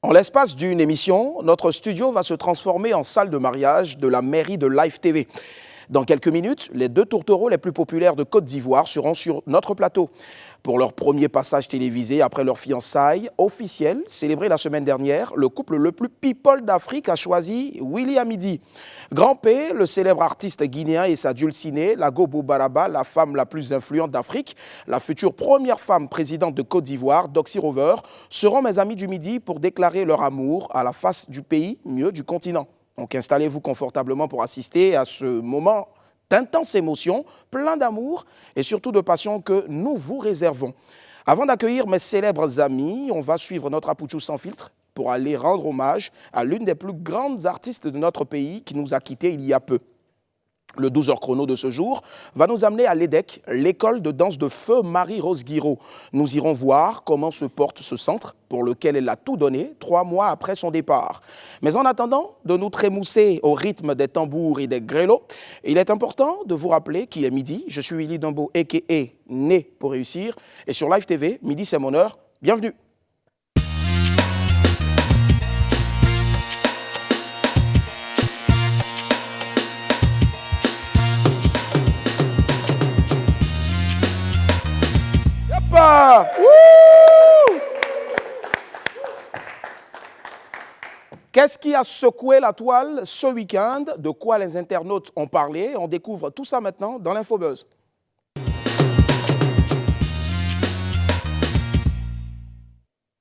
En l'espace d'une émission, notre studio va se transformer en salle de mariage de la mairie de Live TV. Dans quelques minutes, les deux tourtereaux les plus populaires de Côte d'Ivoire seront sur notre plateau. Pour leur premier passage télévisé après leur fiançailles officielle, célébrée la semaine dernière, le couple le plus people d'Afrique a choisi Willy Amidi. Grand P, le célèbre artiste guinéen, et sa dulcinée, Lago Boubaraba, la femme la plus influente d'Afrique, la future première femme présidente de Côte d'Ivoire, Doxy Rover, seront mes amis du midi pour déclarer leur amour à la face du pays, mieux du continent. Donc installez-vous confortablement pour assister à ce moment d'intenses émotions, plein d'amour et surtout de passion que nous vous réservons. Avant d'accueillir mes célèbres amis, on va suivre notre Apouchou sans filtre pour aller rendre hommage à l'une des plus grandes artistes de notre pays qui nous a quittés il y a peu. Le 12h chrono de ce jour va nous amener à l'EDEC, l'école de danse de feu Marie-Rose Guiraud. Nous irons voir comment se porte ce centre pour lequel elle a tout donné 3 mois après son départ. Mais en attendant de nous trémousser au rythme des tambours et des grelots, il est important de vous rappeler qu'il est midi. Je suis Willy Dombo, a.k.a. Né pour réussir. Et sur Live TV, midi c'est mon heure. Bienvenue. Qu'est-ce qui a secoué la toile ce week-end? De quoi les internautes ont parlé? On découvre tout ça maintenant dans l'Infobuzz.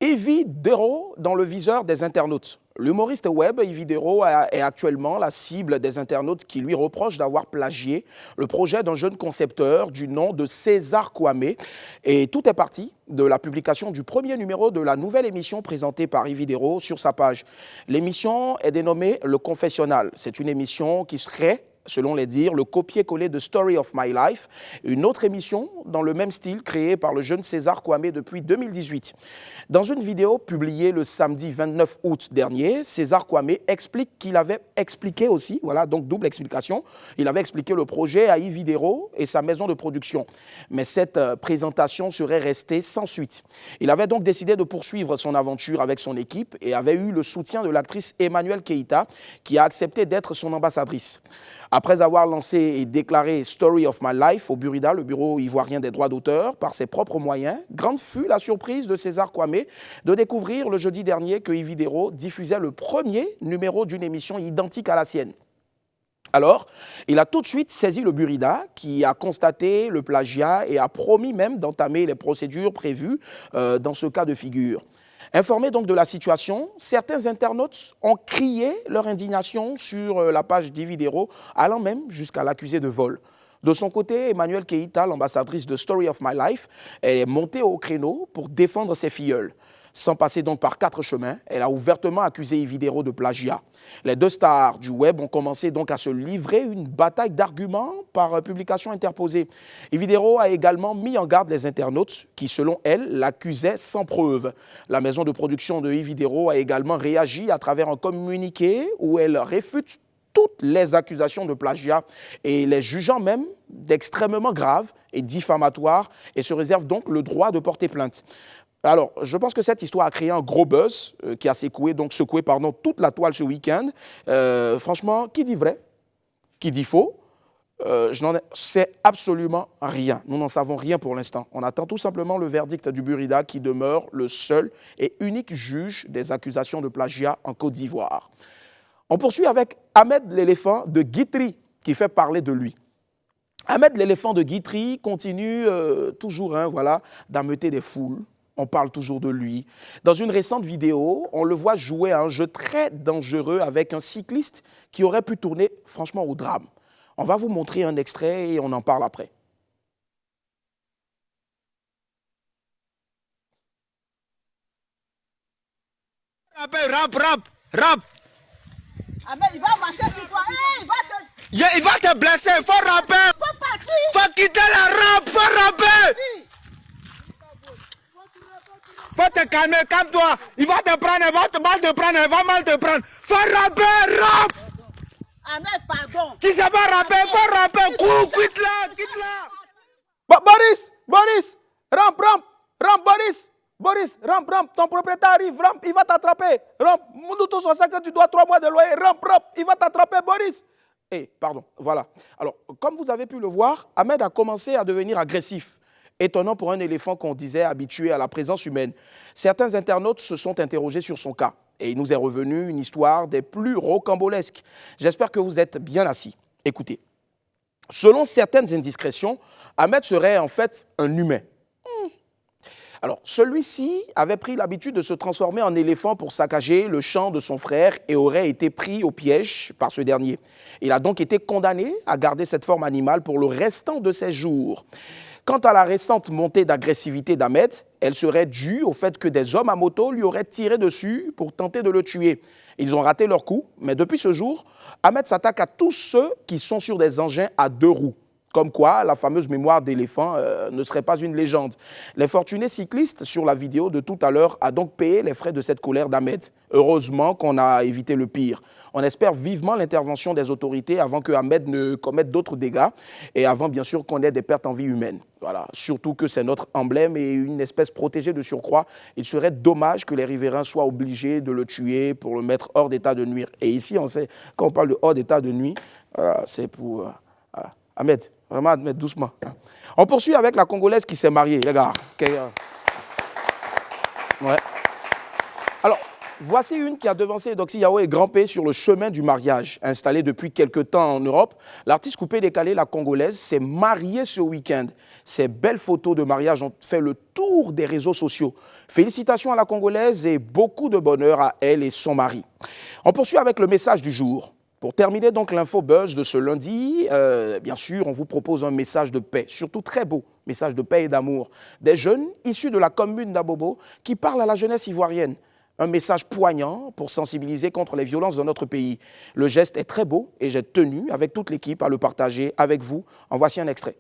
Yvi Dero dans le viseur des internautes. L'humoriste web Yvi Dero est actuellement la cible des internautes qui lui reprochent d'avoir plagié le projet d'un jeune concepteur du nom de César Kouamé. Et tout est parti de la publication du premier numéro de la nouvelle émission présentée par Yvi Dero sur sa page. L'émission est dénommée Le Confessionnal. C'est une émission qui serait, selon les dires, le copier-coller de Story of My Life, une autre émission dans le même style créée par le jeune César Kouamé depuis 2018. Dans une vidéo publiée le samedi 29 août dernier, César Kouamé explique qu'il avait expliqué aussi, voilà, donc double explication, il avait expliqué le projet à Yvi Dero et sa maison de production. Mais cette présentation serait restée sans suite. Il avait donc décidé de poursuivre son aventure avec son équipe et avait eu le soutien de l'actrice Emmanuelle Keïta qui a accepté d'être son ambassadrice. Après avoir lancé et déclaré Story of My Life au Burida, le bureau ivoirien des droits d'auteur, par ses propres moyens, grande fut la surprise de César Kouamé de découvrir le jeudi dernier que Yvi Dero diffusait le premier numéro d'une émission identique à la sienne. Alors, il a tout de suite saisi le Burida qui a constaté le plagiat et a promis même d'entamer les procédures prévues dans ce cas de figure. Informés donc de la situation, certains internautes ont crié leur indignation sur la page d'Yvi Dero, allant même jusqu'à l'accuser de vol. De son côté, Emmanuelle Keïta, l'ambassadrice de Story of My Life, est montée au créneau pour défendre ses filleuls. Sans passer donc par 4 chemins, elle a ouvertement accusé Yvi Dero de plagiat. Les deux stars du web ont commencé donc à se livrer une bataille d'arguments par publication interposée. Yvi Dero a également mis en garde les internautes qui, selon elle, l'accusaient sans preuve. La maison de production de Yvi Dero a également réagi à travers un communiqué où elle réfute toutes les accusations de plagiat et les jugeant même d'extrêmement graves et diffamatoires et se réserve donc le droit de porter plainte. Alors, je pense que cette histoire a créé un gros buzz qui a secoué toute la toile ce week-end. Franchement, qui dit vrai? Qui dit faux? Je n'en sais absolument rien. Nous n'en savons rien pour l'instant. On attend tout simplement le verdict du Burida qui demeure le seul et unique juge des accusations de plagiat en Côte d'Ivoire. On poursuit avec Ahmed l'éléphant de Guitry qui fait parler de lui. Ahmed l'éléphant de Guitry continue toujours d'ameuter des foules. On parle toujours de lui. Dans une récente vidéo, on le voit jouer à un jeu très dangereux avec un cycliste qui aurait pu tourner franchement au drame. On va vous montrer un extrait et on en parle après. Rap. Ah mais il va marcher sur toi. Hey, Il va te blesser, il faut rapper. Faut partir. Faut quitter la rap, faut rapper. Faut te calmer, calme-toi. Il va te prendre, il va mal te prendre, il va mal te prendre. Faut rapper, rap. Ah mais pardon. Tu sais pas rapper, faut rapper. Quitte là. Boris, rampe, Boris. Boris, rampe, ton propriétaire arrive, rampe, il va t'attraper. Rampe, Moundoutou Sosa que tu dois 3 mois de loyer, rampe, il va t'attraper, Boris. Pardon, voilà. Alors, comme vous avez pu le voir, Ahmed a commencé à devenir agressif. Étonnant pour un éléphant qu'on disait habitué à la présence humaine. Certains internautes se sont interrogés sur son cas. Et il nous est revenu une histoire des plus rocambolesques. J'espère que vous êtes bien assis. Écoutez, selon certaines indiscrétions, Ahmed serait en fait un humain. Alors, celui-ci avait pris l'habitude de se transformer en éléphant pour saccager le champ de son frère et aurait été pris au piège par ce dernier. Il a donc été condamné à garder cette forme animale pour le restant de ses jours. Quant à la récente montée d'agressivité d'Ahmed, elle serait due au fait que des hommes à moto lui auraient tiré dessus pour tenter de le tuer. Ils ont raté leur coup, mais depuis ce jour, Ahmed s'attaque à tous ceux qui sont sur des engins à 2 roues. Comme quoi, la fameuse mémoire d'éléphant ne serait pas une légende. L'infortuné cycliste sur la vidéo de tout à l'heure a donc payé les frais de cette colère d'Ahmed. Heureusement qu'on a évité le pire. On espère vivement l'intervention des autorités avant que Ahmed ne commette d'autres dégâts et avant bien sûr qu'on ait des pertes en vie humaine. Voilà. Surtout que c'est notre emblème et une espèce protégée de surcroît. Il serait dommage que les riverains soient obligés de le tuer pour le mettre hors d'état de nuire. Et ici, on sait, quand on parle de hors d'état de nuire, c'est pour... Ahmed, vraiment Ahmed, doucement. On poursuit avec la Congolaise qui s'est mariée, les gars. Ouais. Alors, voici une qui a devancé Doxy Yao et Grand P sur le chemin du mariage. Installée depuis quelques temps en Europe, l'artiste coupé-décalé, la Congolaise, s'est mariée ce week-end. Ces belles photos de mariage ont fait le tour des réseaux sociaux. Félicitations à la Congolaise et beaucoup de bonheur à elle et son mari. On poursuit avec le message du jour. Pour terminer donc l'info buzz de ce lundi, bien sûr, on vous propose un message de paix, surtout très beau, message de paix et d'amour. Des jeunes issus de la commune d'Abobo qui parlent à la jeunesse ivoirienne. Un message poignant pour sensibiliser contre les violences dans notre pays. Le geste est très beau et j'ai tenu avec toute l'équipe à le partager avec vous. En voici un extrait.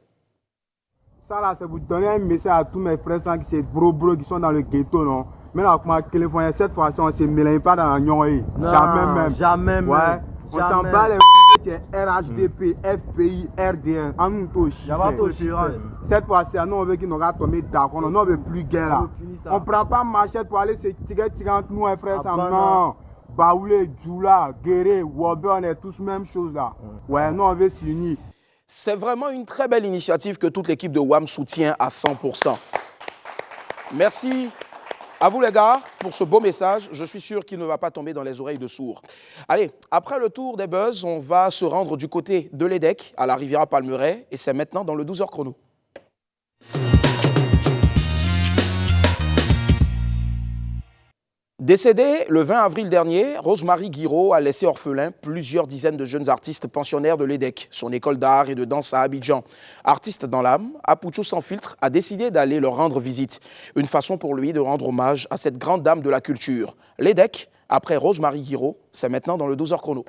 Ça là, c'est pour donner un message à tous mes frères qui sont qui sont dans le ghetto, non? Mais là, cette fois-ci, on ne se mélange pas dans la gnouille. Jamais même. Jamais même. Ouais. On s'en bat les RHDP, FPI, RDN, en nous touche. Cette fois-ci, nous on veut qu'ils nous tombé d'accord, nous on veut plus guerre là. On ne prend pas machette pour aller se tirer entre nous, un frère, non. Baoulé, Djoula, Guéré, Wobé, on est tous même chose là. Ouais, nous on veut s'unir. C'est vraiment une très belle initiative que toute l'équipe de WAM soutient à 100%. Merci. À vous les gars, pour ce beau message, je suis sûr qu'il ne va pas tomber dans les oreilles de sourds. Allez, après le tour des buzz, on va se rendre du côté de l'EDEC, à la Riviera Palmeraie, et c'est maintenant dans le 12h chrono. Décédée le 20 avril dernier, Rosemarie Guiraud a laissé orphelin plusieurs dizaines de jeunes artistes pensionnaires de l'EDEC, son école d'art et de danse à Abidjan. Artiste dans l'âme, Apucho Sans Filtre a décidé d'aller leur rendre visite. Une façon pour lui de rendre hommage à cette grande dame de la culture. L'EDEC, après Rosemarie Guiraud, c'est maintenant dans le 12h chrono.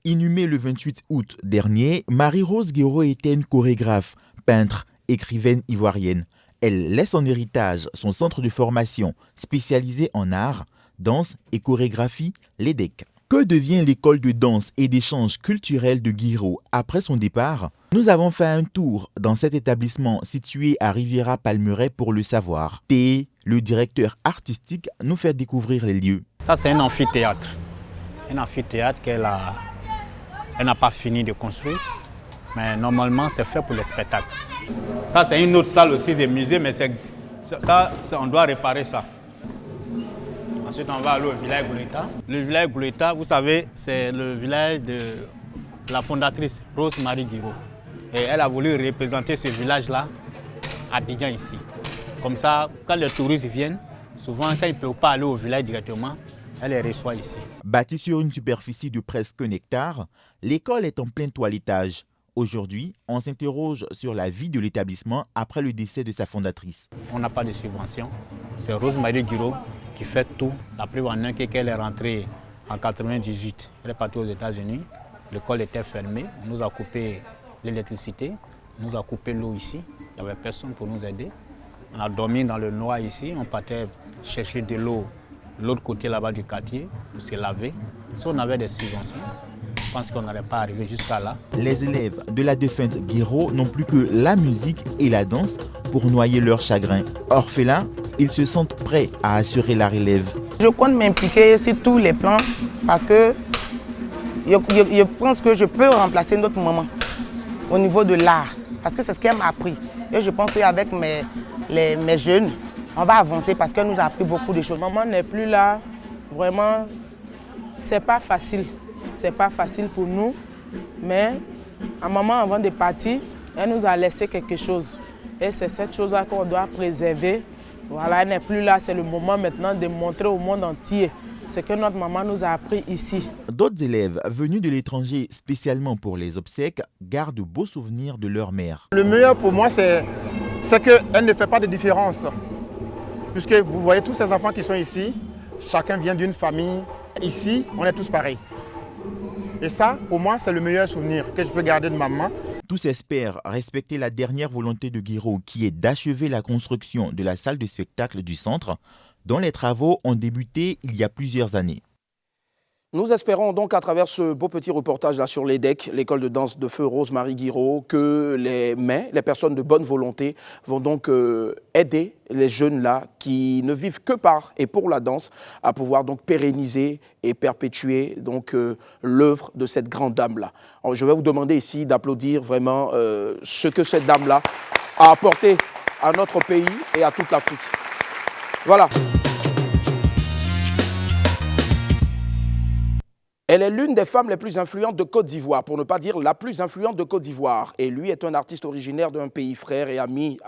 Inhumée le 28 août dernier, Marie-Rose Guiraud était une chorégraphe, peintre, écrivaine ivoirienne. Elle laisse en héritage son centre de formation spécialisé en art, danse et chorégraphie, l'EDEC. Que devient l'école de danse et d'échanges culturels de Guiraud après son départ? Nous avons fait un tour dans cet établissement situé à Riviera Palmeraie pour le savoir. Théé, le directeur artistique, nous fait découvrir les lieux. Ça, c'est un amphithéâtre. Un amphithéâtre qu'elle n'a pas fini de construire. Mais normalement, c'est fait pour les spectacles. Ça, c'est une autre salle aussi, des musées, mais on doit réparer ça. Ensuite, on va aller au village Gouleta. Le village Gouleta, vous savez, c'est le village de la fondatrice, Rosemarie Guiraud. Et elle a voulu représenter ce village-là à Abidjan ici. Comme ça, quand les touristes viennent, souvent, quand ils ne peuvent pas aller au village directement, elle les reçoit ici. Bâtie sur une superficie de presque 1 hectare, l'école est en plein toilettage. Aujourd'hui, on s'interroge sur la vie de l'établissement après le décès de sa fondatrice. On n'a pas de subvention. C'est Rosemarie Guiraud qui fait tout. La preuve en est qu'elle est rentrée en 1998. Elle est partie aux États-Unis. L'école était fermée. On nous a coupé l'électricité. On nous a coupé l'eau ici. Il n'y avait personne pour nous aider. On a dormi dans le noir ici. On partait chercher de l'eau de l'autre côté là-bas du quartier pour se laver. Si on avait des subventions, pense qu'on n'allait pas arriver jusqu'à là. Les élèves de la défunte Guiro n'ont plus que la musique et la danse pour noyer leur chagrin. Orphelins, ils se sentent prêts à assurer la relève. Je compte m'impliquer sur tous les plans parce que je pense que je peux remplacer notre maman au niveau de l'art. Parce que c'est ce qu'elle m'a appris. Et je pense qu'avec mes jeunes, on va avancer parce qu'elle nous a appris beaucoup de choses. Maman n'est plus là. Vraiment, c'est pas facile. C'est pas facile pour nous. Mais à maman, avant de partir, elle nous a laissé quelque chose. Et c'est cette chose-là qu'on doit préserver. Voilà, elle n'est plus là. C'est le moment maintenant de montrer au monde entier ce que notre maman nous a appris ici. D'autres élèves venus de l'étranger spécialement pour les obsèques gardent de beaux souvenirs de leur mère. Le meilleur pour moi, c'est qu'elle ne fait pas de différence. Puisque vous voyez tous ces enfants qui sont ici, chacun vient d'une famille. Ici, on est tous pareils. Et ça, pour moi, c'est le meilleur souvenir que je peux garder de maman. Tous espèrent respecter la dernière volonté de Guiro, qui est d'achever la construction de la salle de spectacle du centre, dont les travaux ont débuté il y a plusieurs années. Nous espérons donc à travers ce beau petit reportage là sur l'EDEC, l'école de danse de feu Rose-Marie Guiro, que les personnes de bonne volonté vont donc aider les jeunes là qui ne vivent que par et pour la danse à pouvoir donc pérenniser et perpétuer donc l'œuvre de cette grande dame là. Alors, je vais vous demander ici d'applaudir vraiment ce que cette dame là a apporté à notre pays et à toute l'Afrique. Voilà. Elle est l'une des femmes les plus influentes de Côte d'Ivoire, pour ne pas dire la plus influente de Côte d'Ivoire. Et lui est un artiste originaire d'un pays frère et ami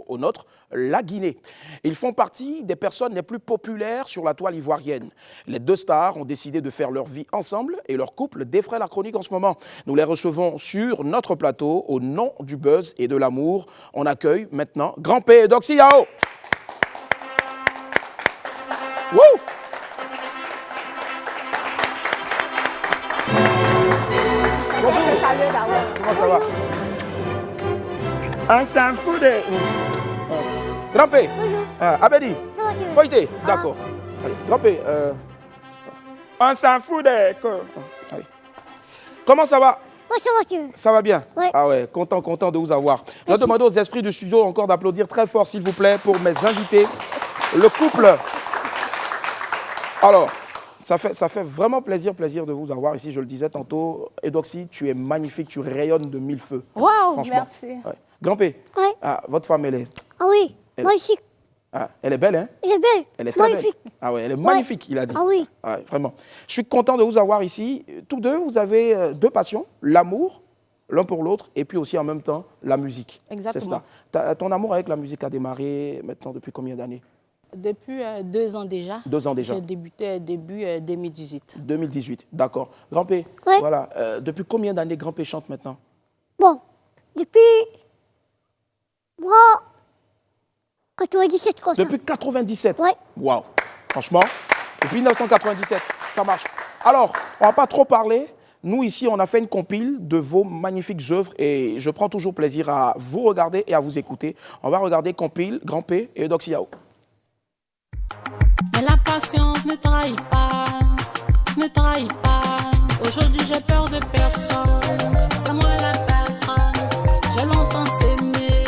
au nôtre, la Guinée. Ils font partie des personnes les plus populaires sur la toile ivoirienne. Les deux stars ont décidé de faire leur vie ensemble et leur couple défraie la chronique en ce moment. Nous les recevons sur notre plateau au nom du buzz et de l'amour. On accueille maintenant Grand P et Doxy Yao. Wouh! Comment ça va? On s'en fout de... Grand P. Bonjour. Abedi. Ça va, tu veux? Feuilleté. D'accord. Allez, Grand P. On s'en fout de... Allez. Comment ça va? Ça va, tu veux? Ça va bien? Ouais. Ah ouais, content de vous avoir. Je vais demander aux esprits du studio encore d'applaudir très fort, s'il vous plaît, pour mes invités. Le couple. Alors... Ça fait vraiment plaisir de vous avoir ici. Je le disais tantôt, Edoxy, tu es magnifique, tu rayonnes de mille feux. Waouh, merci. Ouais. Grand P, Ouais. votre femme, elle est... Ah oui, magnifique. Elle est belle, hein? Elle est belle. Elle est très magnifique. belle. Ah ouais, elle est magnifique, il a dit. Ah oui. Ouais, vraiment. Je suis content de vous avoir ici. Tous deux, vous avez deux passions, l'amour, l'un pour l'autre, et puis aussi en même temps, la musique. Exactement. C'est ça. Ton amour avec la musique a démarré maintenant depuis combien d'années? Depuis 2 ans déjà. 2 ans déjà. J'ai débuté début 2018. 2018, d'accord. Grand P, Ouais. voilà. Depuis combien d'années Grand P chante maintenant? Bon, depuis... Moi... 97 comme ça. Depuis 97? Ouais. Waouh. Franchement, depuis 1997, ça marche. Alors, on ne va pas trop parler. Nous, ici, on a fait une compile de vos magnifiques œuvres et je prends toujours plaisir à vous regarder et à vous écouter. On va regarder compile, Grand P et Doxy Yao. Mais la patience ne trahit pas, ne trahit pas. Aujourd'hui j'ai peur de personne, c'est moi la patronne. J'ai longtemps s'aimé,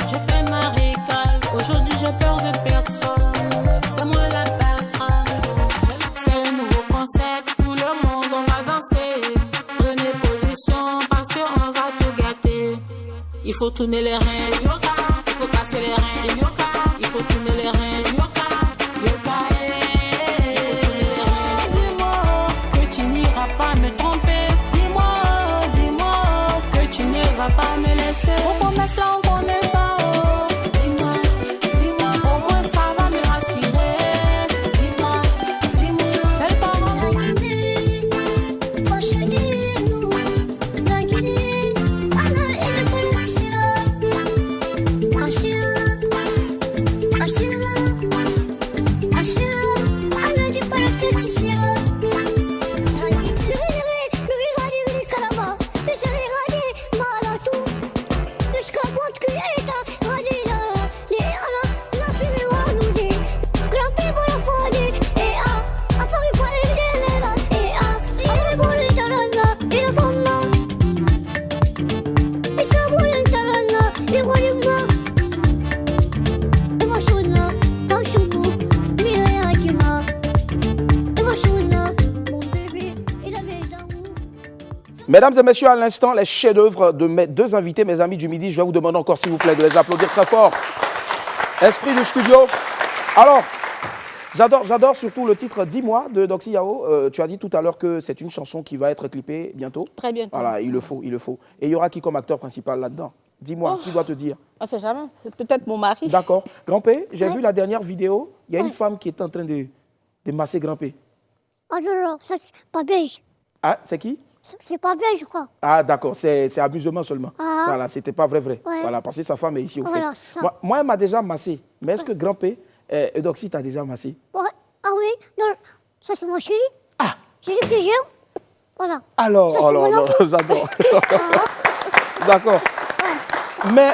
j'ai fait ma récale. Aujourd'hui j'ai peur de personne, c'est moi la patronne. C'est le nouveau concept, tout le monde on va danser. Prenez position parce qu'on va tout gâter. Il faut tourner les reins, yoga. Il faut casser les reins, yoga. Il faut tourner les reins, yoga. Pas me tromper, dis-moi que tu ne vas pas me laisser. Vos promesses là, on connaît ça, oh. Dis-moi, au moins ça va me rassurer. Dis-moi, belle parole. Mesdames et messieurs, à l'instant, les chefs-d'œuvre de mes deux invités, mes amis du midi. Je vais vous demander encore, s'il vous plaît, de les applaudir très fort. Esprit du studio. Alors, j'adore surtout le titre « Dis-moi » de Doxy Yao. Tu as dit tout à l'heure que c'est une chanson qui va être clippée bientôt. Très bientôt. Voilà, il le faut. Et il y aura qui comme acteur principal là-dedans? Dis-moi, qui doit te dire? On ne sait jamais. C'est peut-être mon mari. D'accord. Grand-P, j'ai vu la dernière vidéo. Il y a une femme qui est en train de masser Grand-P. Ah non, ça c'est pas belge. Ah, c'est qui? C'est pas belge, je crois. Ah, d'accord, c'est amusement seulement. Ah. Ça, là, c'était pas vrai. Ouais. Voilà, parce que sa femme est ici, au Voilà, fait. c'est ça. Moi, elle m'a déjà massé. Mais est-ce que Grand-P, Eudoxie t'a déjà massé? Ouais. Ah oui, non, ça c'est mon chéri. Ah. Chéri que j'aime. Voilà. Alors, Ça, c'est mon amour. j'adore. D'accord. Mais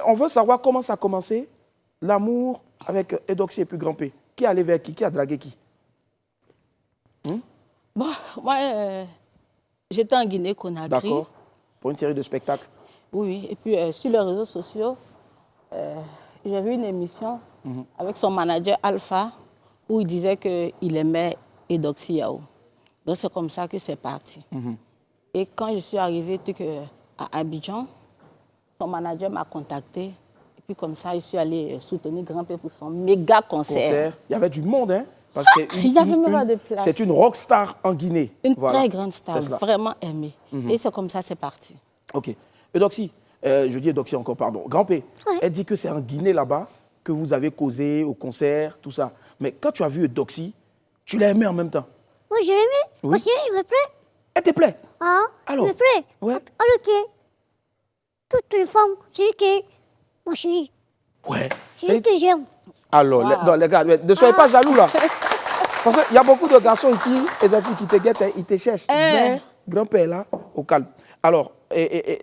on veut savoir comment ça a commencé, l'amour avec Eudoxie et puis Grand-P. Qui est allé vers qui? Qui a dragué qui? Bon, moi, j'étais en Guinée-Conakry. D'accord. Pour une série de spectacles. Oui, et puis sur les réseaux sociaux, j'ai vu une émission avec son manager Alpha où il disait qu'il aimait Eudoxie Yao. Donc c'est comme ça que c'est parti. Et quand je suis arrivée à Abidjan, son manager m'a contacté. Et puis comme ça, je suis allée soutenir Grand-P pour son méga concert. Il y avait du monde, hein? Parce que Il n'y avait même pas de place. C'est une rockstar en Guinée. Une Voilà. très grande star, C'est cela. vraiment aimée. Et c'est comme ça, c'est parti. Ok. Eudoxie, je dis Eudoxie encore, pardon. Grand-P, elle dit que c'est en Guinée là-bas que vous avez causé au concert, tout ça. Mais quand tu as vu Eudoxie, tu l'as aimé en même temps. Moi j'ai aimé. Oui. Parce qu'il me plaît. Elle te plaît? Ah, Alors, il me plaît. ouais. Alors toutes les femmes, c'est que mon chéri. Ouais. C'est que j'aime. Alors, non, les gars, ne soyez pas jaloux là. Parce qu'il y a beaucoup de garçons ici, Eudoxie, qui te guettent, ils te cherchent. Mais Grand-Père est là, au calme. Alors,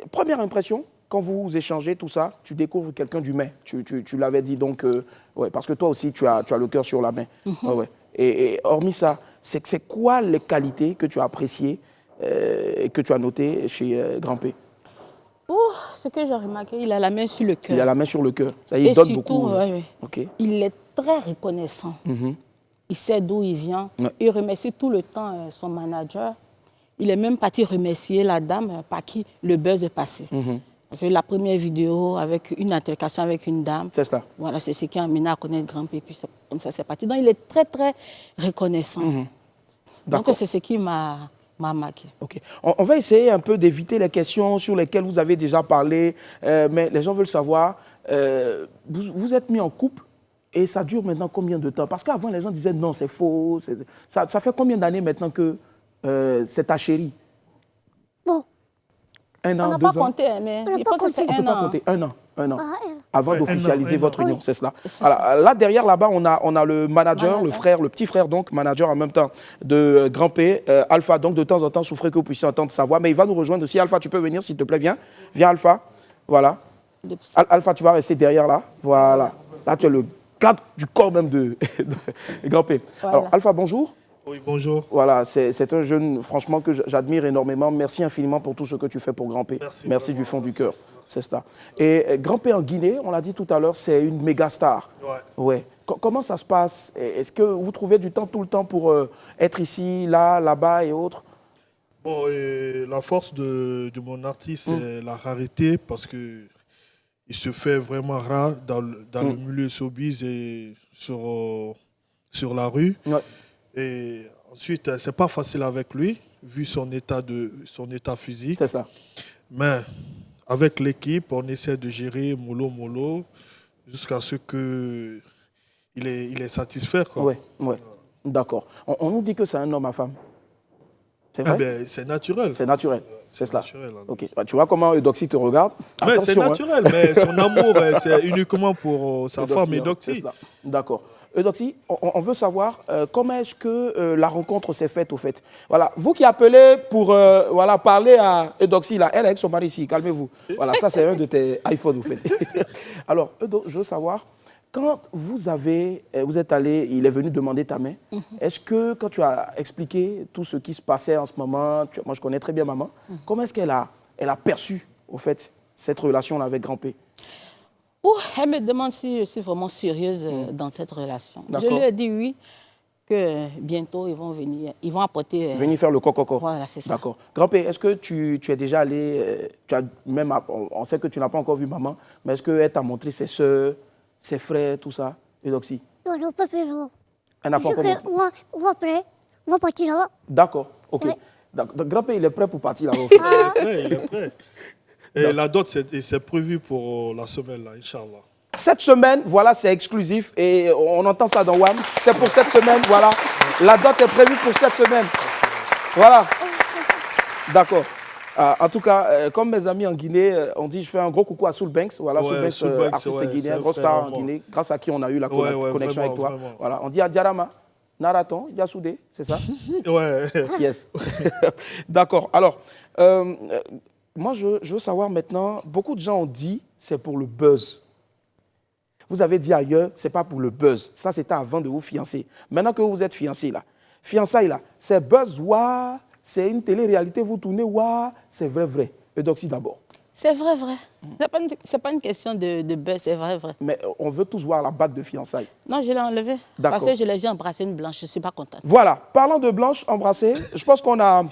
première impression, quand vous échangez tout ça, tu découvres quelqu'un d'humain. Tu l'avais dit donc, ouais, parce que toi aussi, tu as le cœur sur la main. Ouais, ouais. Et hormis ça, c'est quoi les qualités que tu as appréciées et que tu as notées chez Grand-P? Ce que j'ai remarqué, il a la main sur le cœur. Il a la main sur le cœur. Ça, il donne surtout, beaucoup. Okay. Il est très reconnaissant. Il sait d'où il vient. Ouais. Il remercie tout le temps son manager. Il est même parti remercier la dame par qui le buzz est passé. Parce que la première vidéo avec une altercation avec une dame, c'est ça. Voilà, c'est ce qui a amené à connaître Grand-P. Puis comme ça, c'est parti. Donc, il est très, très reconnaissant. Donc, c'est ce qui m'a marqué. Okay. On va essayer un peu d'éviter les questions sur lesquelles vous avez déjà parlé, mais les gens veulent savoir, vous êtes mis en couple et ça dure maintenant combien de temps? Parce qu'avant, les gens disaient non, c'est faux. Ça fait combien d'années maintenant que c'est ta chérie? Bon. Un an, on n'a 2 pas ans? compté, mais je pense que c'est On ne peut pas compter. Un an. Avant Ah, d'officialiser votre union, Oui. c'est cela. Alors, là, derrière, là-bas, on a le manager, le frère, le petit frère, donc, manager en même temps de Grand-P, Alpha. Donc, de temps en temps, souffrez que vous puissiez entendre sa voix. Mais il va nous rejoindre aussi. Alpha, tu peux venir, s'il te plaît, viens. Viens, Alpha. Voilà. Alpha, tu vas rester derrière, là. Voilà. Là, tu es le garde du corps même de Grand-P. Voilà. Alors, Alpha, bonjour. Oui, bonjour. Voilà, c'est un jeune, franchement, que j'admire énormément. Merci infiniment pour tout ce que tu fais pour Grand-P. Merci du fond du cœur. C'est ça. Et Grand-P en Guinée, on l'a dit tout à l'heure, c'est une méga star. Ouais. Comment ça se passe? Est-ce que vous trouvez du temps tout le temps pour être ici, là-bas et autres? Bon, la force de mon artiste, c'est la rareté parce que il se fait vraiment rare dans le milieu showbiz et sur la rue. Ouais. Et ensuite, c'est pas facile avec lui, vu son état physique. C'est ça. Mais avec l'équipe, on essaie de gérer mollo jusqu'à ce que il est satisfait, quoi. Ouais. D'accord. On nous dit que c'est un homme à femme. C'est vrai? Ben, c'est naturel. C'est naturel. C'est cela. Naturel, alors. Ok. Tu vois comment Eudoxie te regarde? Mais c'est naturel, mais son amour, c'est uniquement pour sa femme Eudoxie. D'accord. Eudoxie, on veut savoir comment est-ce que la rencontre s'est faite au fait. Voilà, vous qui appelez pour parler à Eudoxie, là, elle est avec son mari ici, calmez-vous. Voilà, ça c'est un de tes iPhones au fait. Alors, Eudo, je veux savoir, quand vous êtes allé, il est venu demander ta main, est-ce que quand tu as expliqué tout ce qui se passait en ce moment, moi je connais très bien maman, comment est-ce qu'elle a perçu au fait cette relation-là avec Grand-P? Elle me demande si je suis vraiment sérieuse dans cette relation. Je lui ai dit oui. que bientôt, ils vont venir, ils vont apporter... Venir faire le coco. Voilà, c'est ça. D'accord. Grand-père, est-ce que tu es déjà allé, on sait que tu n'as pas encore vu maman, mais est-ce qu'elle t'a montré ses soeurs, ses frères, tout ça, Eudoxie? Non, non, pas plus. Elle n'a pas encore montré. On va prêt. On va partir là-bas. D'accord, ok. Ouais. Donc, grand-père, il est prêt pour partir là-bas. Il est prêt. Et la dot, c'est prévu pour la semaine, là, Inch'Allah. Cette semaine, voilà, c'est exclusif et on entend ça dans WAM. C'est pour cette semaine, voilà. La dot est prévue pour cette semaine. Voilà. D'accord. En tout cas, comme mes amis en Guinée, on dit je fais un gros coucou à Soul Banks. Voilà, Ouais, Soul Banks, artiste guinéen, gros star en Guinée, grâce à qui on a eu la connexion avec toi. Vraiment. Voilà, on dit à Diarama, Naraton, Yasoudé, c'est ça? Ouais. Yes. D'accord. Alors, moi, je veux savoir maintenant, beaucoup de gens ont dit c'est pour le buzz. Vous avez dit ailleurs, c'est pas pour le buzz. Ça, c'était avant de vous fiancer. Maintenant que vous êtes fiancés, là, fiançailles, là, c'est buzz, ouah, c'est une télé-réalité, vous tournez, ouah, c'est vrai. Eudoxie d'abord. C'est vrai. C'est pas une question de buzz, c'est vrai. Mais on veut tous voir la bague de fiançailles. Non, je l'ai enlevée. Parce que je l'ai vu embrasser une blanche, je ne suis pas contente. Voilà, parlant de blanche embrassée, je pense qu'on a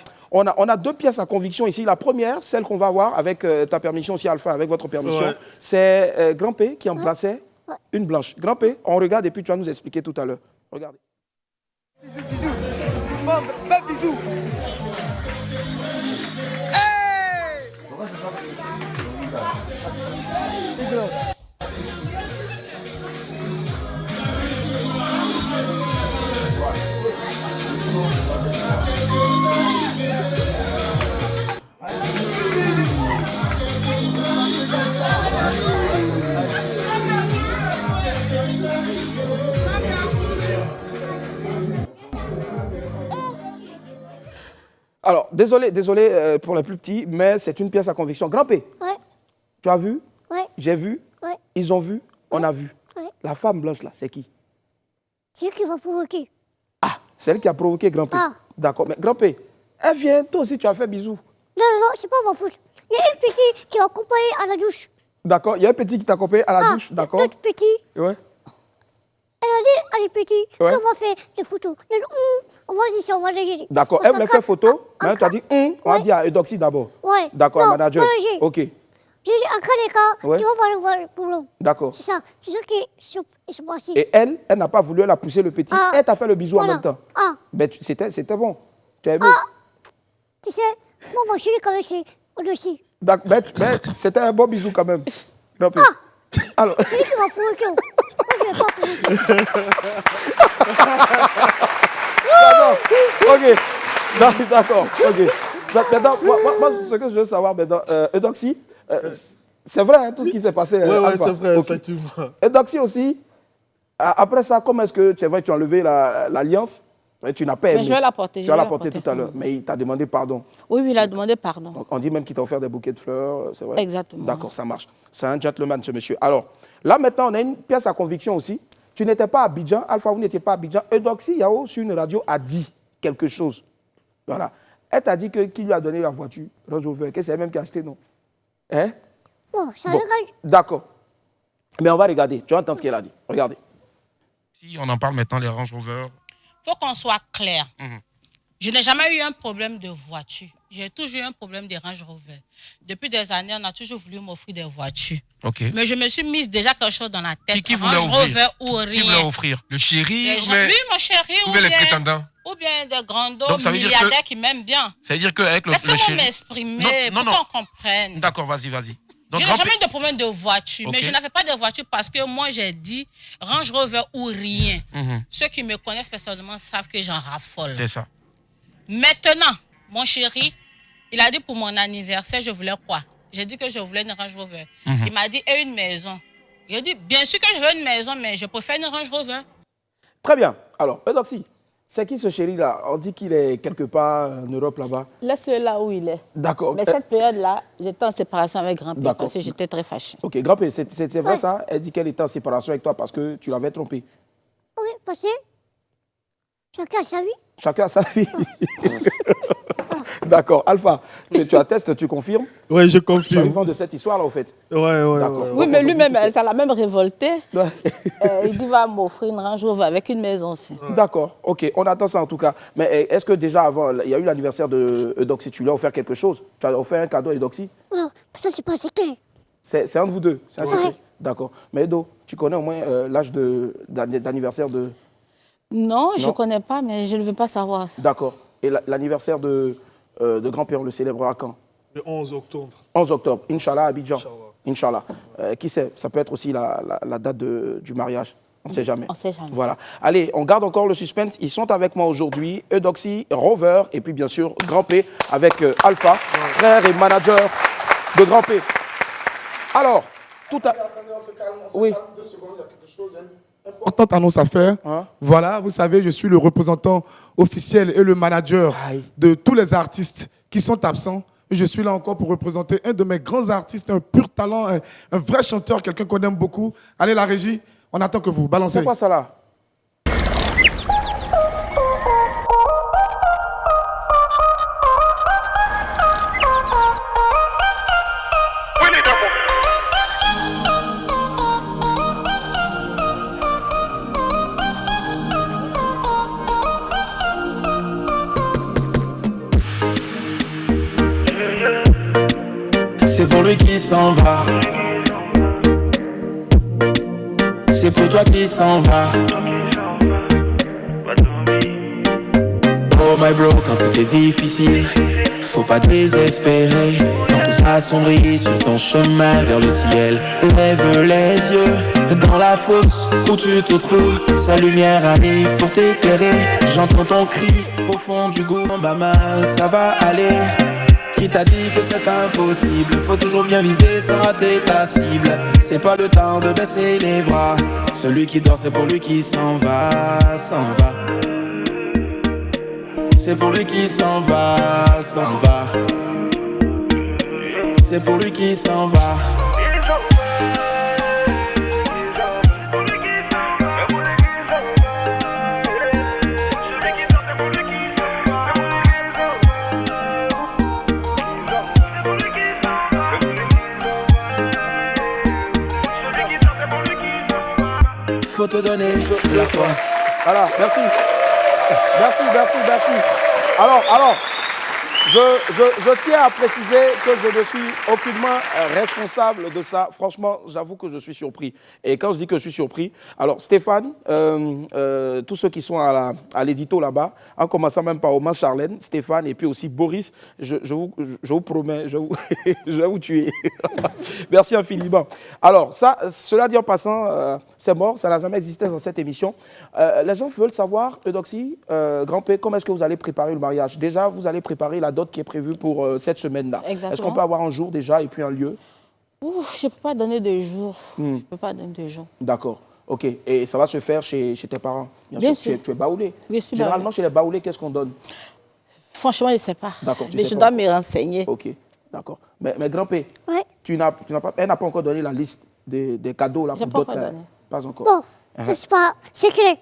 deux pièces à conviction ici. La première, celle qu'on va voir avec ta permission aussi, Alpha, avec votre permission, c'est Grand P qui embrassait une blanche. Grand P, on regarde et puis tu vas nous expliquer tout à l'heure. Regardez. Bisous. Bon bisous. Hey! Alors, désolé pour les plus petits, mais c'est une pièce à conviction. Grand P, tu as vu? J'ai vu? Ils ont vu? On a vu. La femme blanche, là, c'est qui? C'est qui va provoquer. Ah, c'est elle qui a provoqué Grand P. D'accord, mais Grand P, elle vient, toi aussi, tu as fait bisous. Non, je sais pas, on va foutre. Il y a une petite qui m'a accompagné à la douche. D'accord, il y a un petit qui t'a accompagné à la douche, d'accord? L'autre petit. Ouais. Elle a dit, elle est petite, qu'on va faire des photos. Elle a dit, on va dire ça, on va dire. D'accord, elle voulait faire photo, mais tu as dit, on va dire à Eudoxie d'abord. Ouais. D'accord, non, manager. Ok. J'ai dit, en cas des cas, tu vas voir le problème. D'accord. C'est ça qui se passe. Et elle n'a pas voulu, elle a poussé le petit, elle t'a fait le bisou en même temps. Ben, c'était bon. Tu as aimé. Tu sais, moi, mon chéri, quand même, c'est au-dessus. D'accord, ben, c'était un bon bisou quand même. Alors. C'est lui qui m'a provoqué. Moi, je ne vais pas provoquer. Ok. D'accord. Ok. Maintenant, moi, ce que je veux savoir maintenant, Eudoxie, c'est vrai hein, tout ce qui s'est passé. Oui, c'est vrai, effectivement. Eudoxie aussi, après ça, comment est-ce que c'est vrai tu as enlevé l'alliance? Tu n'as pas aimé. Mais je vais la porter. Tu vas la porter tout à l'heure. Mais il t'a demandé pardon. Oui, il a demandé pardon. On dit même qu'il t'a offert des bouquets de fleurs, c'est vrai? Exactement. D'accord, ça marche. C'est un gentleman, ce monsieur. Alors, là maintenant, on a une pièce à conviction aussi. Tu n'étais pas à Abidjan, Alpha, vous n'étiez pas à Abidjan. Eudoxie Yao, sur une radio, a dit quelque chose. Voilà. Elle t'a dit qui lui a donné la voiture, Range Rover, que c'est elle-même qui a acheté, non? Hein? Bon, ça bon. D'accord. Mais on va regarder. Tu vas entendre ce qu'elle a dit. Regardez. Si on en parle maintenant, les Range Rover. Il faut qu'on soit clair. Je n'ai jamais eu un problème de voiture. J'ai toujours eu un problème de Range Rover. Depuis des années, on a toujours voulu m'offrir des voitures. Okay. Mais je me suis mise déjà quelque chose dans la tête. Qui voulait Range Rover ou rien. Qui voulait offrir? Le chéri ou bien... Oui, mon chéri. Ou bien les prétendants? Ou bien des grandos milliardaires qui m'aiment bien. Ça veut dire qu'avec le chéri... Laissez-moi m'exprimer pour qu'on comprenne. D'accord, vas-y. Donc, je n'ai jamais eu de problème de voiture, mais je n'avais pas de voiture parce que moi, j'ai dit Range Rover ou rien. Ceux qui me connaissent personnellement savent que j'en raffole. C'est ça. Maintenant, mon chéri, il a dit pour mon anniversaire, je voulais quoi? J'ai dit que je voulais une Range Rover. Il m'a dit, et une maison. J'ai dit, bien sûr que je veux une maison, mais je préfère une Range Rover. Très bien. Alors, Eudoxie, c'est qui ce chéri-là? On dit qu'il est quelque part en Europe là-bas. Laisse-le là où il est. D'accord. Mais cette période-là, j'étais en séparation avec Grand P parce que j'étais très fâchée. Ok, Grand P, c'est vrai ça? Elle dit qu'elle était en séparation avec toi parce que tu l'avais trompé. Oui, parce que chacun a sa vie. Chacun a sa vie. D'accord. Alpha, tu attestes, tu confirmes? Oui, je Tu es confirme. vivant de cette histoire-là, au fait. Ouais. Oui, mais lui-même, ça l'a même révolté. Il dit, va m'offrir une Range Rover avec une maison aussi. D'accord, ok, on attend ça en tout cas. Mais est-ce que déjà avant, il y a eu l'anniversaire de Eudoxie, tu lui as offert quelque chose? Tu as offert un cadeau à Eudoxie? Non, ça c'est pas secret. C'est un de vous deux, c'est un Ouais. secret. D'accord. Mais Edo, tu connais au moins l'âge d'anniversaire de... Non, je Non. ne connais pas, mais je ne veux pas savoir. D'accord. Et l'anniversaire de grand-père, on le célébrera quand? Le 11 octobre. 11 octobre, Inch'Allah, à Abidjan. Inch'Allah. Qui sait, ça peut être aussi la date du mariage. On ne sait jamais. On ne sait jamais. Voilà. Allez, on garde encore le suspense. Ils sont avec moi aujourd'hui, Eudoxie, Rover, et puis bien sûr, Grand P, avec Alpha, frère et manager de Grand P. Alors, tout à... Oui. Importante annonce à faire. Voilà, vous savez, je suis le représentant officiel et le manager de tous les artistes qui sont absents. Je suis là encore pour représenter un de mes grands artistes, un pur talent, un vrai chanteur, quelqu'un qu'on aime beaucoup. Allez, la régie, on attend que vous balancez. C'est quoi ça là? C'est pour lui qui s'en va. C'est pour toi qui s'en va. Oh my bro, quand tout est difficile, faut pas désespérer. Quand tout s'assombrit sur ton chemin vers le ciel, lève les yeux dans la fosse où tu te trouves. Sa lumière arrive pour t'éclairer. J'entends ton cri au fond du gouffre. Maman, ça va aller. Qui t'a dit que c'est impossible? Faut toujours bien viser sans rater ta cible. C'est pas le temps de baisser les bras. Celui qui dort, c'est pour lui qui s'en va, s'en va. C'est pour lui qui s'en va, s'en va. C'est pour lui qui s'en va. Faut te donner la foi. Voilà, merci. Merci. Alors, je tiens à préciser que je ne suis aucunement responsable de ça. Franchement, j'avoue que je suis surpris. Et quand je dis que je suis surpris, alors Stéphane, tous ceux qui sont à l'édito là-bas, en commençant même par Oman Charlène, Stéphane et puis aussi Boris, je vous promets, je vais vous tuer. Merci infiniment. Alors, cela dit en passant, c'est mort, ça n'a jamais existé dans cette émission. Les gens veulent savoir, Eudoxie, Grand P, comment est-ce que vous allez préparer le mariage? Déjà, vous allez préparer la dot qui est prévue pour cette semaine-là. Est-ce qu'on peut avoir un jour déjà et puis un lieu? Je ne peux pas donner de jour. Je ne peux pas donner de jour. D'accord. OK. Et ça va se faire chez tes parents? Bien sûr. Tu es baoulé? Oui, je suis Généralement, baoulée. chez les baoulés, qu'est-ce qu'on donne? Franchement, je ne sais pas. D'accord. Mais je dois me renseigner. OK. D'accord. Mais Grand P, Ouais. elle n'a pas encore donné la liste des cadeaux là, J'ai pour pas d'autres. encore donné. Pas encore. Bon, c'est pas secret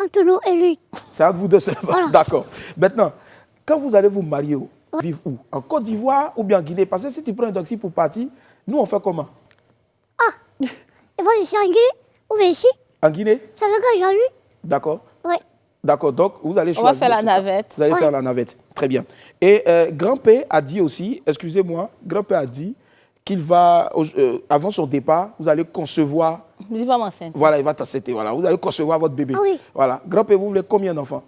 entre nous et lui. C'est entre vous deux seulement. Voilà. D'accord. Maintenant, quand vous allez vous marier, vivre où? En Côte d'Ivoire ou bien en Guinée? Parce que si tu prends un taxi pour partir, nous on fait comment? Ils vont ici en Guinée ou bien ici. En Guinée? Ça le gars, j'ai vu. D'accord. Ouais. D'accord, donc vous allez On va choisir. faire la navette. Vous allez Ouais. faire la navette. Très bien. Et Grand P a dit aussi, excusez-moi, Grand P a dit qu'il va, avant son départ, vous allez concevoir. Il va m'enceinte. Voilà, il va t'accepter. Voilà, vous allez concevoir votre bébé. Ah oui. Voilà. Grand P, vous voulez combien d'enfants?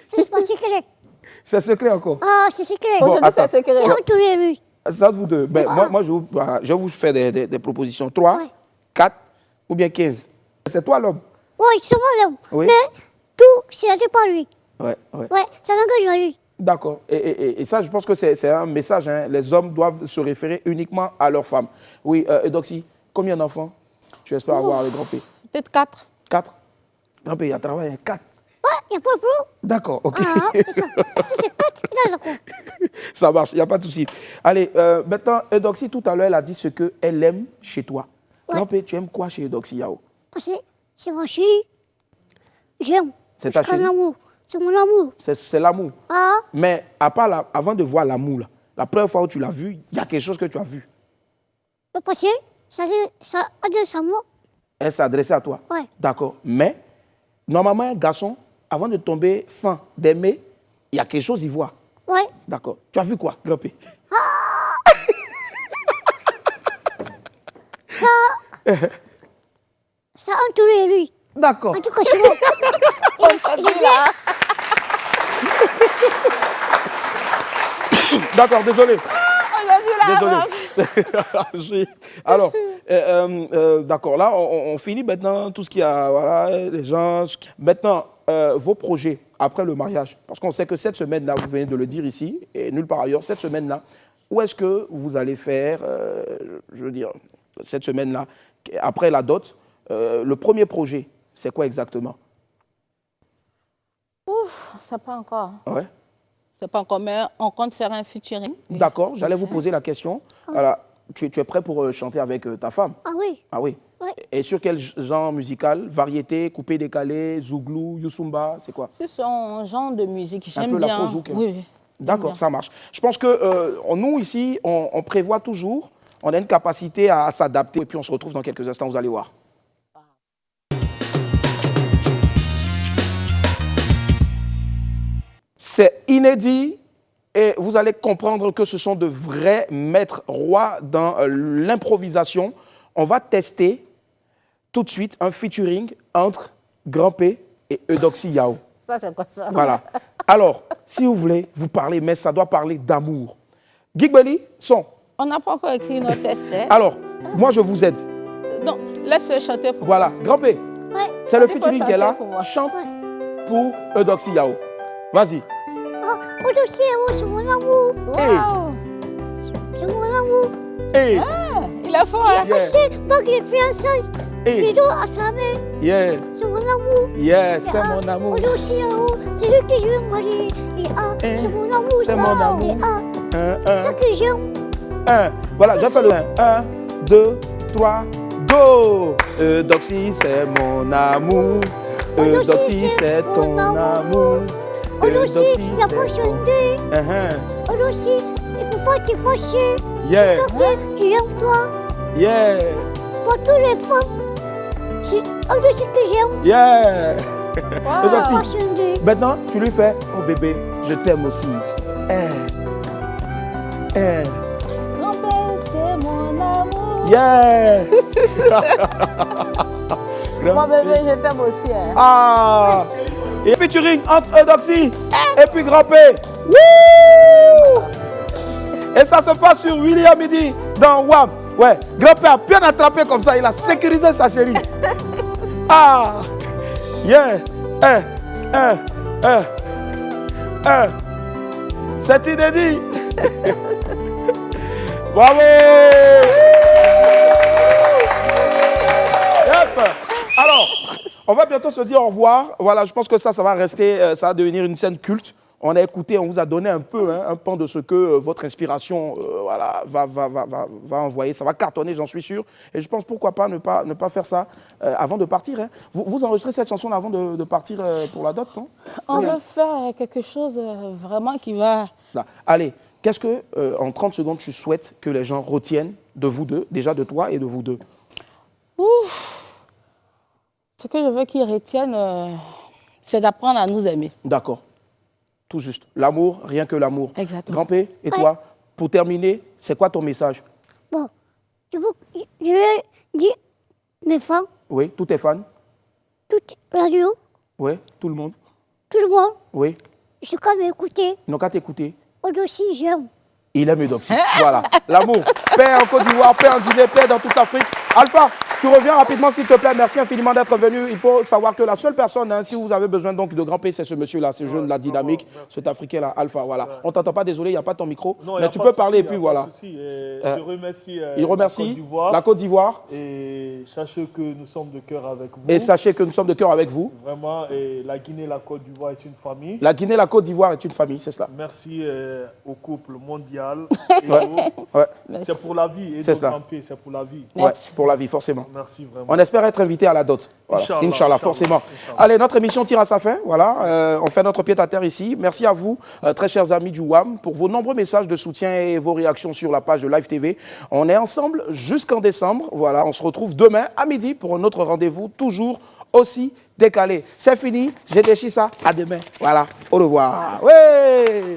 C'est pas secret. C'est secret encore. Ah, c'est secret. Bon, attends. C'est entre lui et lui. C'est entre vous deux. Ben, moi je vais vous faire des propositions. 3, 4 ou bien 15. C'est toi l'homme. Oui, c'est moi l'homme. Oui. Mais tout, c'est pas lui. Ouais. Ouais, c'est le gars, j'ai vu. D'accord. Et ça, je pense que c'est un message. Hein. Les hommes doivent se référer uniquement à leurs femmes. Oui, Eudoxie, combien d'enfants tu espères avoir avec Grand P? Peut-être 4. 4. Grand P, il a travaillé 4. Ouais, il n'y a pas de problème. D'accord, ok. Ah, c'est ça. Si c'est 4, il a d'accord. Ça marche, il n'y a pas de souci. Allez, maintenant, Eudoxie, tout à l'heure, elle a dit ce qu'elle aime chez toi. Grand P, tu aimes quoi chez Eudoxie Yao? Parce que c'est ma chérie. J'aime. C'est ta Je prends chérie? l'amour. C'est mon amour. C'est l'amour. Ah. Mais avant de voir l'amour, la première fois où tu l'as vu, il y a quelque chose que tu as vu. Le passé, ça adresse à moi. Elle s'est adressée à toi. Ouais. D'accord. Mais, normalement, un garçon, avant de tomber fin, d'aimer, il y a quelque chose, il voit. Ouais. D'accord. Tu as vu quoi, Grapé? Ça a entouré lui. D'accord. En tout cas, c'est moi. D'accord, désolé. On a vu la Désolé. Alors, d'accord, là, on finit maintenant tout ce qu'il y a, voilà, les gens. Maintenant, vos projets après le mariage, parce qu'on sait que cette semaine-là, vous venez de le dire ici, et nulle part ailleurs, cette semaine-là, où est-ce que vous allez faire, je veux dire, cette semaine-là, après la dot, le premier projet, c'est quoi exactement? Ouf, c'est pas encore. Ouais. C'est pas encore, mais on compte faire un featuring. D'accord, j'allais vous poser la question. Alors, tu es prêt pour chanter avec ta femme? Ah oui. Ah oui. Ouais. Et sur quel genre musical? Variété, coupé décalé, zouglou, youssoumba, c'est quoi? C'est son genre de musique, j'aime Un peu bien. l'afro-zouk. Oui. D'accord, ça marche. Je pense que nous, ici, on prévoit toujours, on a une capacité à s'adapter, et puis on se retrouve dans quelques instants, vous allez voir. C'est inédit et vous allez comprendre que ce sont de vrais maîtres rois dans l'improvisation. On va tester tout de suite un featuring entre Grand P et Eudoxie Yao. Ça, c'est quoi ça? Voilà. Alors, si vous voulez, vous parlez, mais ça doit parler d'amour. Gigbeli, son. On n'a pas encore écrit nos tests. Hein? Alors, moi, je vous aide. Donc, laisse chanter pour Voilà, Grand P. Ouais. C'est le featuring qu'elle a. Chante pour Eudoxie Yao. Vas-y. Eudoxie Yao, c'est mon amour. Wow. C'est mon amour. Hey. Ah, il a fort. J'ai acheté bague de fiançailles. Cadeau à sa mère. Yeah. C'est mon amour. Yeah, c'est mon amour. Eudoxie Yao, c'est lui que je veux marier. C'est mon amour, c'est ça. mon amour. Ça que j'aime. Voilà, j'ai fait le 1, 2, 3, go. Eudoxie, c'est mon amour. Eudoxie, c'est ton amour. Eudoxie, il n'y a pas chanté. Eudoxie, il ne faut pas te fâcher. Yeah. S'il te plaît, qui aime toi. Yeah. Pour toutes les femmes, c'est Eudoxie que j'aime. Yeah. Wow. Eudoxie, maintenant, tu lui fais, oh bébé, je t'aime aussi. Grand-père, c'est mon amour. Yeah. Mon bébé, je t'aime aussi. Hein. Ah. Et featuring entre Eudoxie et puis Grand P. Wouh! Et ça se passe sur William Midi dans WAM. Ouais, Grand P a bien attrapé comme ça, il a sécurisé sa chérie. Ah! Yeah! C'est inédit! Bravo! Yep. Alors, on va bientôt se dire au revoir. Voilà, je pense que ça va rester, ça va devenir une scène culte. On a écouté, on vous a donné un peu, un pan de ce que votre inspiration voilà, va envoyer. Ça va cartonner, j'en suis sûr. Et je pense, pourquoi pas ne pas faire ça avant de partir. Hein. Vous enregistrez cette chanson avant de partir pour la dot, non? On veut faire quelque chose vraiment qui va... Là. Allez, qu'est-ce que, en 30 secondes, tu souhaites que les gens retiennent de vous deux, déjà de toi et de vous deux? Ouf. Ce que je veux qu'ils retiennent, c'est d'apprendre à nous aimer. D'accord. Tout juste. L'amour, rien que l'amour. Exactement. Grand P, et toi, pour terminer, c'est quoi ton message? Bon, je vais dire mes fans. Oui, tous tes fans? Toute la radio. Oui, tout le monde? Tout le monde. Oui. Je peux m'écouter. Ils n'ont qu'à t'écouter. Eudoxie, j'aime. Il aime Eudoxie. Voilà. L'amour. Paix en Côte d'Ivoire, paix en Guinée, paix dans toute l'Afrique. Alpha, tu reviens rapidement s'il te plaît. Merci infiniment d'être venu. Il faut savoir que la seule personne, hein, si vous avez besoin donc de Grand P, c'est ce monsieur-là, ce jeune, la dynamique, cet Africain-là, Alpha. Voilà. On ne t'entend pas, désolé, il n'y a pas ton micro. Non, mais tu peux parler et puis voilà. Je remercie, il remercie la Côte d'Ivoire. Et sachez que nous sommes de cœur avec vous. Et sachez que nous sommes de cœur avec vous. Vraiment, et la Guinée et la Côte d'Ivoire est une famille. La Guinée et la Côte d'Ivoire est une famille, c'est cela. Merci au couple mondial. Ouais. C'est pour la vie. Et c'est cela. C'est pour la vie. Ouais, pour la vie, forcément. Merci vraiment. On espère être invité à la dot. Voilà. Inch'Allah, forcément. Allez, notre émission tire à sa fin. Voilà, on fait notre pied à terre ici. Merci à vous, très chers amis du WAM, pour vos nombreux messages de soutien et vos réactions sur la page de Live TV. On est ensemble jusqu'en décembre. Voilà, on se retrouve demain à midi pour un autre rendez-vous, toujours aussi décalé. C'est fini, j'ai déchiré ça. À demain. Voilà, au revoir. Ouais.